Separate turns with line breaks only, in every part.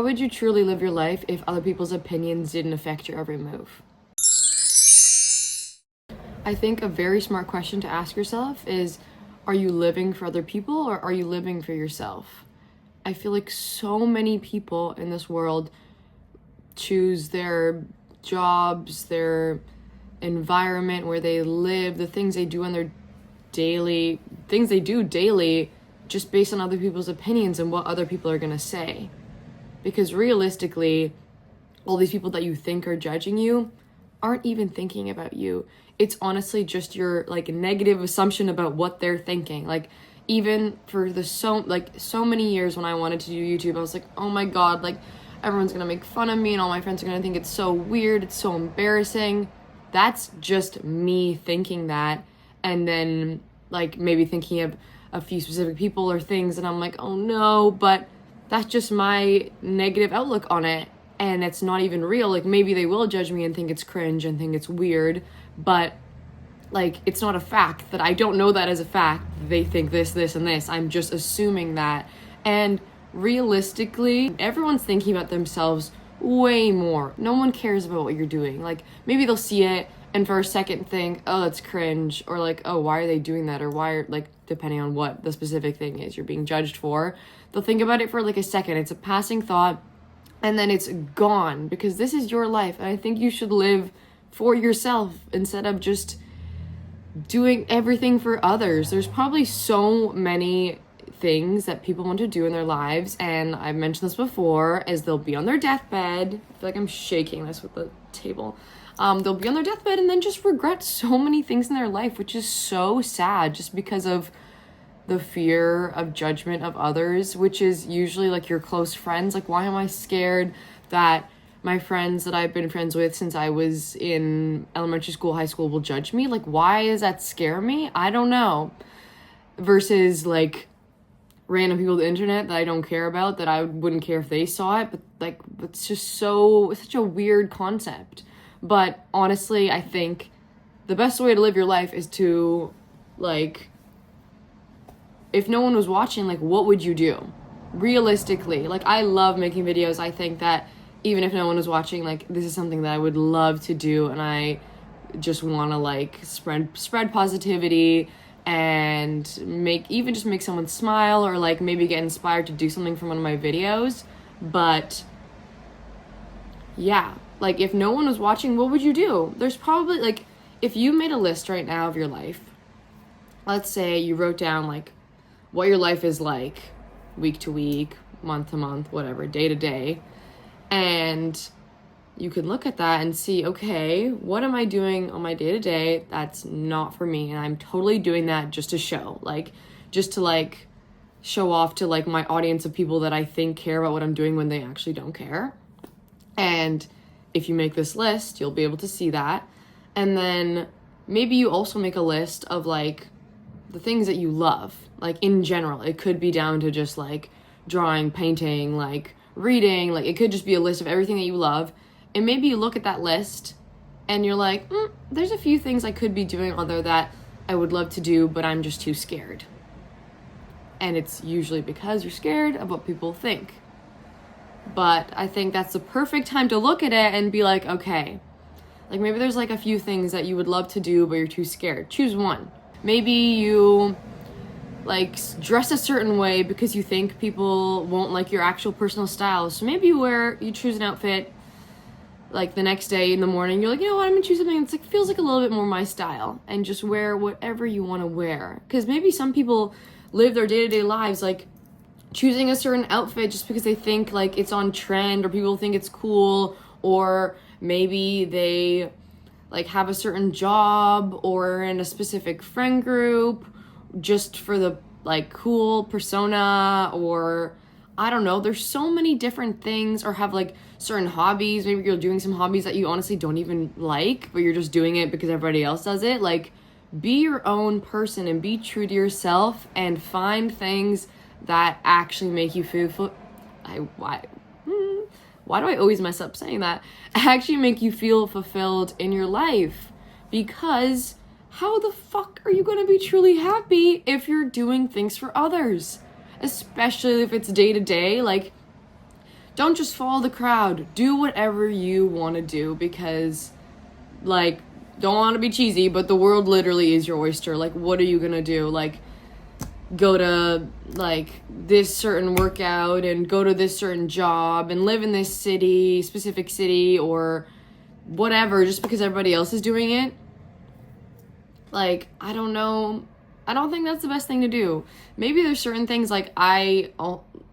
would you truly live your life if other people's opinions didn't affect your every move? I think a very smart question to ask yourself is, are you living for other people or are you living for yourself? I feel like so many people in this world choose their jobs, their environment where they live, the things they do on their things they do daily, just based on other people's opinions and what other people are going to say. Because realistically, all these people that you think are judging you aren't even thinking about you. It's honestly just your like negative assumption about what they're thinking. Like, even for so many years when I wanted to do YouTube, I was like, oh my god, like everyone's gonna make fun of me and all my friends are gonna think it's so weird, it's so embarrassing. That's just me thinking that, and then like maybe thinking of a few specific people or things, and I'm like, oh no, but that's just my negative outlook on it, and it's not even real. Like, maybe they will judge me and think it's cringe and think it's weird, but like, it's not a fact. That I don't know that as a fact. They think this, and this. I'm just assuming that. And realistically, everyone's thinking about themselves way more. No one cares about what you're doing. Like, maybe they'll see it and for a second think, oh, that's cringe, or like, oh, why are they doing that, or why are, like, depending on what the specific thing is you're being judged for, they'll think about it for like a second. It's a passing thought, and then it's gone, because this is your life, and I think you should live for yourself instead of just doing everything for others. There's probably so many things that people want to do in their lives, and I've mentioned this before, as they'll be on their deathbed. I feel like I'm shaking this with the table. They'll be on their deathbed and then just regret so many things in their life, which is so sad, just because of the fear of judgment of others, which is usually like your close friends. Like, why am I scared that my friends that I've been friends with since I was in elementary school, high school will judge me? Like, why does that scare me? I don't know. Versus like random people on the internet that I don't care about, that I wouldn't care if they saw it, but like, it's just such a weird concept. But honestly, I think the best way to live your life is to, like, if no one was watching, like, what would you do? Realistically, like, I love making videos. I think that even if no one was watching, like, this is something that I would love to do, and I just want to, like, spread positivity and make someone smile, or like maybe get inspired to do something from one of my videos. But yeah, like, if no one was watching, what would you do? There's probably, like, if you made a list right now of your life, let's say you wrote down like what your life is like week to week, month to month, whatever, day to day, and you can look at that and see, okay, what am I doing on my day-to-day that's not for me? And I'm totally doing that just to show, like, just to, like, show off to, like, my audience of people that I think care about what I'm doing when they actually don't care. And if you make this list, you'll be able to see that. And then maybe you also make a list of, like, the things that you love, like, in general. It could be down to just, like, drawing, painting, like, reading. Like, it could just be a list of everything that you love. And maybe you look at that list and you're like, there's a few things I could be doing other that I would love to do, but I'm just too scared. And it's usually because you're scared of what people think. But I think that's the perfect time to look at it and be like, okay, like, maybe there's like a few things that you would love to do, but you're too scared. Choose one. Maybe you like dress a certain way because you think people won't like your actual personal style. So maybe you choose an outfit, like, the next day in the morning, you're like, you know what, I'm gonna choose something that's like feels like a little bit more my style, and just wear whatever you want to wear. Because maybe some people live their day-to-day lives like choosing a certain outfit just because they think like it's on trend, or people think it's cool, or maybe they like have a certain job or in a specific friend group just for the like cool persona, or I don't know, there's so many different things, or have like certain hobbies. Maybe you're doing some hobbies that you honestly don't even like, but you're just doing it because everybody else does it. Like, be your own person and be true to yourself, and find things that actually make you feel why do I always mess up saying that? Actually make you feel fulfilled in your life. Because how the fuck are you going to be truly happy if you're doing things for others? Especially if it's day to day. Like, don't just follow the crowd. Do whatever you want to do, because, like, don't want to be cheesy, but the world literally is your oyster. Like, what are you gonna do? Like, go to, like, this certain workout and go to this certain job and live in this specific city, or whatever, just because everybody else is doing it. Like, I don't know. I don't think that's the best thing to do. Maybe there's certain things, like,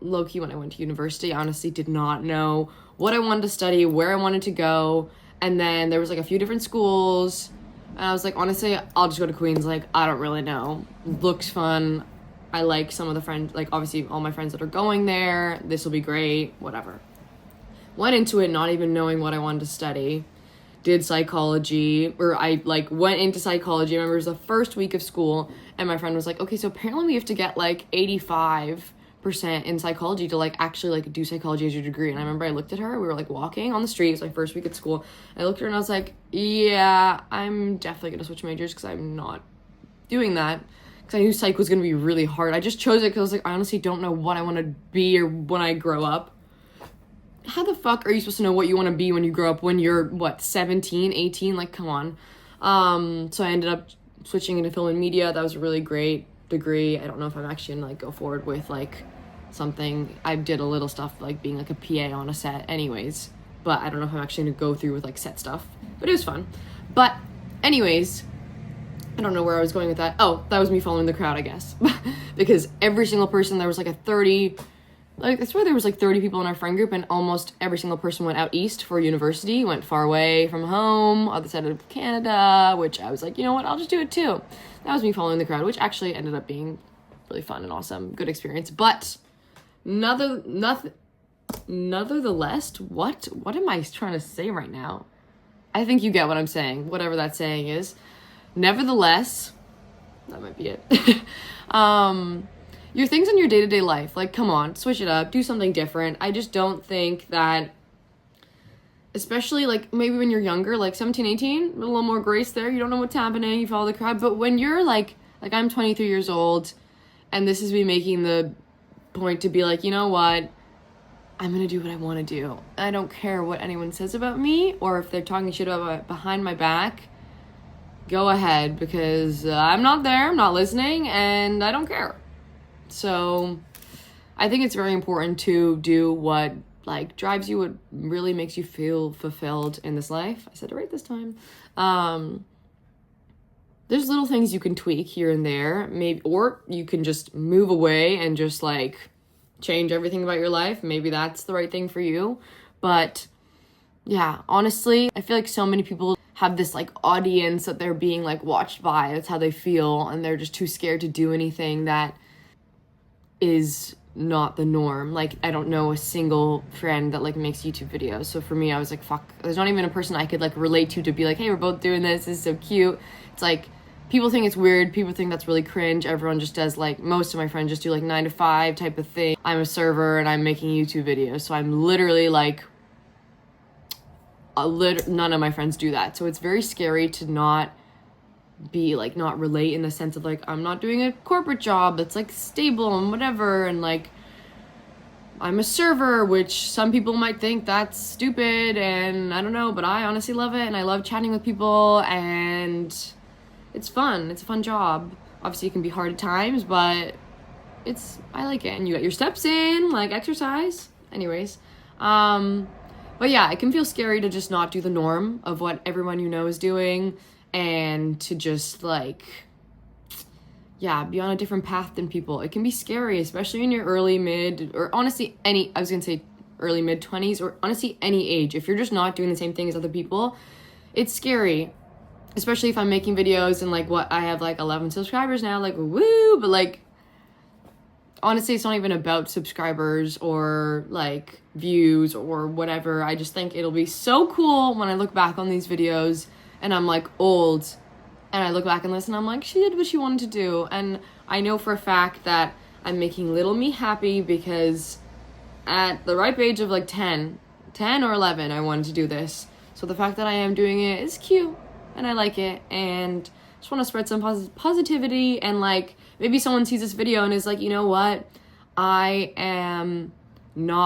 low-key, when I went to university, I honestly did not know what I wanted to study, where I wanted to go, and then there was, like, a few different schools, and I was like, honestly, I'll just go to Queens. Like, I don't really know. Looks fun. I like some of the friends, like, obviously all my friends that are going there. This will be great, whatever. Went into it not even knowing what I wanted to study. Did psychology, or I, like, went into psychology. I remember it was the first week of school, and my friend was like, okay, so apparently we have to get, like, 85% in psychology to, like, actually, like, do psychology as your degree. And I remember I looked at her, we were, like, walking on the street. It was my first week at school. I looked at her and I was like, yeah, I'm definitely gonna switch majors, because I'm not doing that. Because I knew psych was gonna be really hard. I just chose it because I was like, I honestly don't know what I want to be or when I grow up. How the fuck are you supposed to know what you want to be when you grow up, when you're, 17, 18? Like, come on. So I ended up switching into film and media. That was a really great degree. I don't know if I'm actually gonna, like, go forward with, like, something. I did a little stuff, like, being, like, a PA on a set anyways, but I don't know if I'm actually gonna go through with, like, set stuff. But it was fun. But anyways, I don't know where I was going with that. Oh, that was me following the crowd, I guess. Because every single person, there was, like, I swear there was, like, 30 people in our friend group, and almost every single person went out east for university, went far away from home, other side of Canada, which I was like, you know what, I'll just do it too. That was me following the crowd, which actually ended up being really fun and awesome, good experience. But nonetheless, what am I trying to say right now? I think you get what I'm saying, whatever that saying is. Nevertheless, that might be it. Your things in your day-to-day life, like, come on, switch it up, do something different. I just don't think that, especially, like, maybe when you're younger, like 17, 18, a little more grace there, you don't know what's happening, you follow the crowd. But when you're like I'm 23 years old, and this is me making the point to be like, you know what, I'm gonna do what I want to do. I don't care what anyone says about me, or if they're talking shit about behind my back. Go ahead, because I'm not there, I'm not listening, and I don't care. So I think it's very important to do what, like, drives you, what really makes you feel fulfilled in this life. I said it right this time. There's little things you can tweak here and there, maybe, or you can just move away and just, like, change everything about your life. Maybe that's the right thing for you. But yeah, honestly, I feel like so many people have this, like, audience that they're being, like, watched by. That's how they feel, and they're just too scared to do anything that is not the norm. Like, I don't know a single friend that, like, makes YouTube videos. So for me, I was like, fuck, there's not even a person I could, like, relate to be like, hey, we're both doing this is so cute. It's like, people think it's weird, people think that's really cringe. Everyone just does, like, most of my friends just do, like, 9 to 5 type of thing. I'm a server and I'm making YouTube videos, so I'm literally, like, none of my friends do that. So it's very scary to not be, like, not relate in the sense of, like, I'm not doing a corporate job that's, like, stable and whatever, and, like, I'm a server, which some people might think that's stupid, and I don't know, but I honestly love it, and I love chatting with people, and it's fun. It's a fun job. Obviously it can be hard at times, but I like it, and you got your steps in, like, exercise. Anyways, but yeah, it can feel scary to just not do the norm of what everyone you know is doing, and to just, like, yeah, be on a different path than people. It can be scary, especially in your early, mid, or honestly early, mid 20s, or honestly any age. If you're just not doing the same thing as other people, it's scary. Especially if I'm making videos and, like, I have, like, 11 subscribers now, like, woo, but, like, honestly, it's not even about subscribers or, like, views or whatever. I just think it'll be so cool when I look back on these videos and I'm, like, old, and I look back and listen, I'm like, she did what she wanted to do. And I know for a fact that I'm making little me happy, because at the ripe age of, like, 10 or 11, I wanted to do this. So the fact that I am doing it is cute, and I like it, and just want to spread some positivity, and, like, maybe someone sees this video and is like, you know what, I am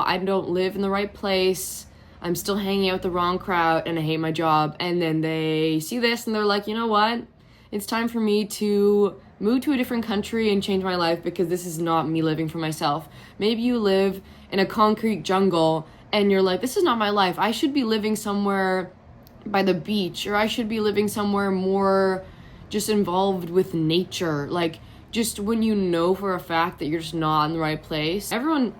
I don't live in the right place. I'm still hanging out with the wrong crowd and I hate my job. And then they see this and they're like, you know what? It's time for me to move to a different country and change my life because this is not me living for myself. Maybe you live in a concrete jungle and you're like, this is not my life. I should be living somewhere by the beach, or I should be living somewhere more just involved with nature. Like, just when you know for a fact that you're just not in the right place. Everyone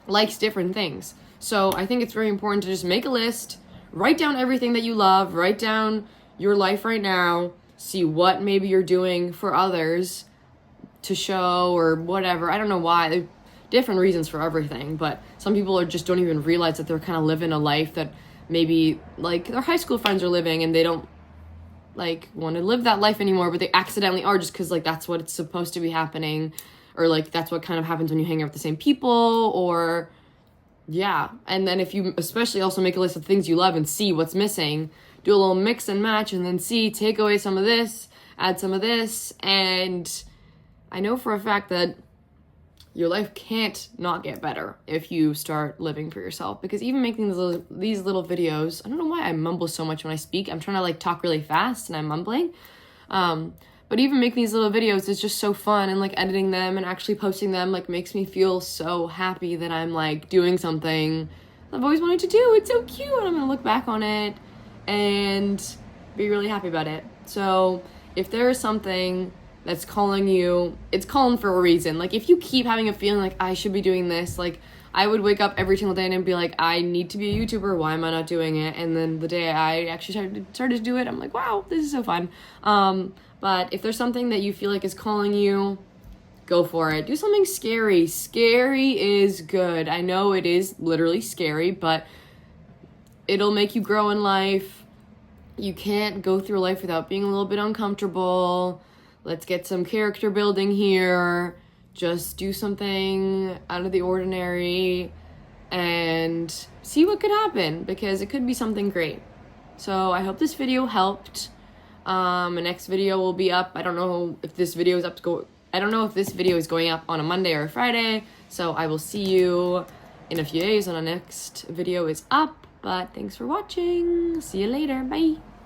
likes different things. So I think it's very important to just make a list, write down everything that you love, write down your life right now, see what maybe you're doing for others to show or whatever. I don't know why. There's different reasons for everything, but some people just don't even realize that they're kind of living a life that maybe like their high school friends are living, and they don't like want to live that life anymore, but they accidentally are just because like that's what it's supposed to be happening, or like that's what kind of happens when you hang out with the same people, or yeah. And then if you especially also make a list of things you love and see what's missing, do a little mix and match, and then take away some of this, add some of this. And I know for a fact that your life can't not get better if you start living for yourself, because even making these little videos, I don't know why I mumble so much when I speak. I'm trying to like talk really fast and I'm mumbling. But even making these little videos is just so fun, and like editing them and actually posting them like makes me feel so happy that I'm like doing something I've always wanted to do. It's so cute, and I'm gonna look back on it and be really happy about it. So if there is something that's calling you, it's calling for a reason. Like if you keep having a feeling like I should be doing this, like I would wake up every single day and be like, I need to be a YouTuber, why am I not doing it? And then the day I actually started to do it, I'm like, wow, this is so fun. But if there's something that you feel like is calling you, go for it. Do something scary. Scary is good. I know it is literally scary, but it'll make you grow in life. You can't go through life without being a little bit uncomfortable. Let's get some character building here. Just do something out of the ordinary and see what could happen, because it could be something great. So I hope this video helped. The next video will be up. I don't know if this video is going up on a Monday or a Friday. So I will see you in a few days when the next video is up. But thanks for watching. See you later. Bye.